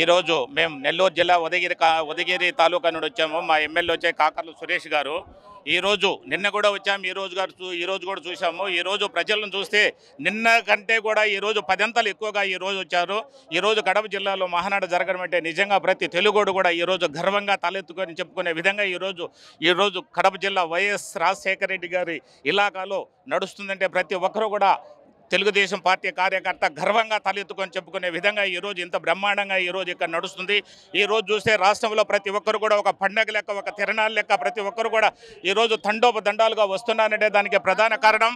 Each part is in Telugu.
ఈరోజు మేము నెల్లూరు జిల్లా ఉదయగిరి తాలూకా నుండి వచ్చాము. మా ఎమ్మెల్యే వచ్చే కాకర్లు సురేష్ గారు. ఈరోజు నిన్న కూడా వచ్చాము, ఈరోజు కూడా చూసాము. ఈరోజు ప్రజలను చూస్తే నిన్న కంటే కూడా ఈరోజు 10 అంతలు ఎక్కువగా ఈరోజు వచ్చారు. ఈరోజు కడప జిల్లాలో మహానాడు జరగడం అంటే నిజంగా ప్రతి తెలుగోడు కూడా ఈరోజు గర్వంగా తలెత్తుకొని చెప్పుకునే విధంగా ఈరోజు కడప జిల్లా వైఎస్ రాజశేఖర రెడ్డి గారి ఇలాకాలో నడుస్తుందంటే ప్రతి ఒక్కరూ కూడా తెలుగుదేశం పార్టీ కార్యకర్త గర్వంగా తలెత్తుకొని చెప్పుకునే విధంగా ఈరోజు ఇంత బ్రహ్మాండంగా ఈరోజు ఇక్కడ నడుస్తుంది. ఈరోజు చూస్తే రాష్ట్రంలో ప్రతి ఒక్కరు కూడా ఒక పండగ లెక్క, ఒక తిరణాల లెక్క ప్రతి ఒక్కరు కూడా ఈరోజు తండోపదండాలుగా వస్తున్నారంటే దానికి ప్రధాన కారణం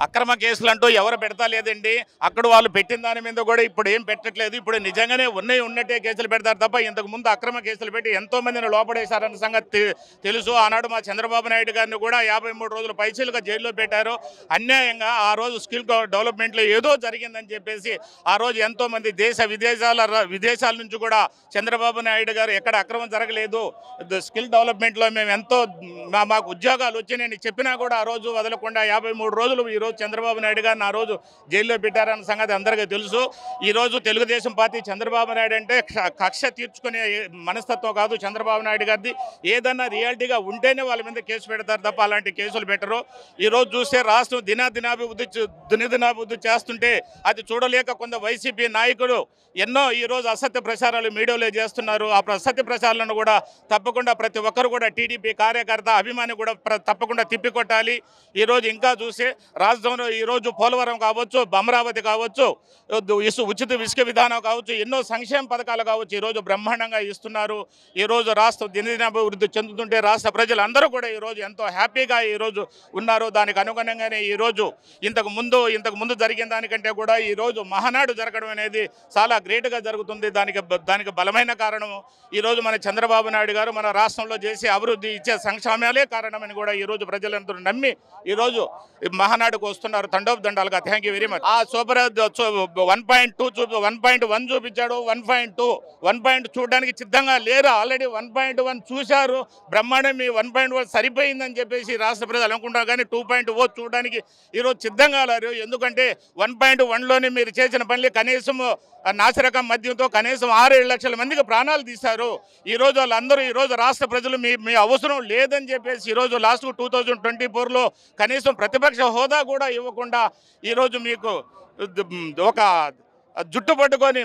అక్రమ కేసులు అంటూ ఎవరు పెడతా లేదండి. అక్కడ వాళ్ళు పెట్టిన దాని మీద కూడా ఇప్పుడు ఏం పెట్టట్లేదు. ఇప్పుడు నిజంగానే ఉన్నట్టే కేసులు పెడతారు తప్ప ఇంతకు ముందు అక్రమ కేసులు పెట్టి ఎంతో మందిని లోపడేశారన్న సంగతి తెలుసు. ఆనాడు మా చంద్రబాబు నాయుడు గారిని కూడా 53 రోజులు పైసలుగా జైల్లో పెట్టారు అన్యాయంగా. ఆ రోజు స్కిల్ డెవలప్మెంట్లో ఏదో జరిగిందని చెప్పేసి ఆ రోజు ఎంతో మంది విదేశాల నుంచి కూడా చంద్రబాబు నాయుడు గారు ఎక్కడ అక్రమం జరగలేదు, స్కిల్ డెవలప్మెంట్లో మేము ఎంతో మాకు ఉద్యోగాలు వచ్చాయని చెప్పినా కూడా ఆ రోజు వదలకుండా 53 రోజులు ఈరోజు చంద్రబాబు నాయుడు గారిని ఆ రోజు జైల్లో పెట్టారన్న సంగతి అందరికీ తెలుసు. ఈరోజు తెలుగుదేశం పార్టీ చంద్రబాబు నాయుడు అంటే కక్ష తీర్చుకునే మనస్తత్వం కాదు చంద్రబాబు నాయుడు గారిది. ఏదన్నా రియాలిటీగా ఉంటేనే వాళ్ళ మీద కేసు పెడతారు తప్ప అలాంటి కేసులు పెట్టరు. ఈరోజు చూస్తే రాష్ట్రం దినదినాభివృద్ధి చేస్తుంటే అది చూడలేక కొంత వైసీపీ నాయకులు ఎన్నో ఈరోజు అసత్య ప్రచారాలు మీడియాలో చేస్తున్నారు. ఆ అసత్య ప్రచారాలను కూడా తప్పకుండా ప్రతి ఒక్కరు కూడా టీడీపీ కార్యకర్త అభిమాని కూడా తప్పకుండా తిప్పికొట్టాలి. ఈరోజు ఇంకా చూస్తే రాష్ట్రంలో ఈరోజు పోలవరం కావచ్చు, అమరావతి కావచ్చు, ఉచిత ఇసుక విధానం కావచ్చు, ఎన్నో సంక్షేమ పథకాలు కావచ్చు ఈరోజు బ్రహ్మాండంగా ఇస్తున్నారు. ఈరోజు రాష్ట్రం దినదినాభివృద్ధి చెందుతుంటే రాష్ట్ర ప్రజలందరూ కూడా ఈరోజు ఎంతో హ్యాపీగా ఈరోజు ఉన్నారు. దానికి అనుగుణంగానే ఈరోజు ఇంతకు ముందు జరిగిన దానికంటే కూడా ఈరోజు మహానాడు జరగడం అనేది చాలా గ్రేట్గా జరుగుతుంది. దానికి బలమైన కారణం ఈరోజు మన చంద్రబాబు నాయుడు గారు మన రాష్ట్రంలో చేసే అభివృద్ధి ఇచ్చే సంక్షేమాలే కారణమని కూడా ఈరోజు ప్రజలందరూ నమ్మి ఈరోజు మహానాడుకు వస్తున్నారు తండోపదండాలుగా. Thank you very much. ఆ సూపర్ 1.1 చూపించాడు. 1.2 చూడడానికి సిద్ధంగా లేరు. ఆల్రెడీ 1.1 చూశారు. బ్రహ్మాండం మీ 1.1 సరిపోయిందని చెప్పేసి రాష్ట్ర ప్రజలు అనుకుంటారు. కానీ 2.0 చూడడానికి ఈరోజు సిద్ధంగా లేరు. ఎందుకంటే 1.1లోనే మీరు చేసిన పనులు కనీసం నాసిరకం మద్యంతో కనీసం 6-7 లక్షల మందికి ప్రాణాలు తీశారు. ఈరోజు వాళ్ళందరూ ఈరోజు రాష్ట్ర ప్రజలు మీ అవసరం లేదని చెప్పేసి ఈరోజు లాస్ట్ 2024లో కనీసం ప్రతిపక్ష హోదా కూడా ఇవ్వకుండా ఈరోజు మీకు ఒక జుట్టు పట్టుకొని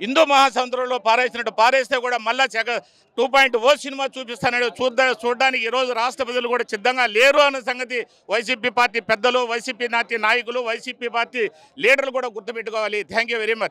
హిందూ మహాసముద్రంలో పారేస్తే కూడా మళ్ళా 2.0 సినిమా చూపిస్తానని చూడడానికి ఈరోజు రాష్ట్ర ప్రజలు కూడా సిద్ధంగా లేరు అన్న సంగతి వైసీపీ పార్టీ పెద్దలు, వైసీపీ నాయకులు, వైసీపీ పార్టీ లీడర్లు కూడా గుర్తుపెట్టుకోవాలి. Thank you very much.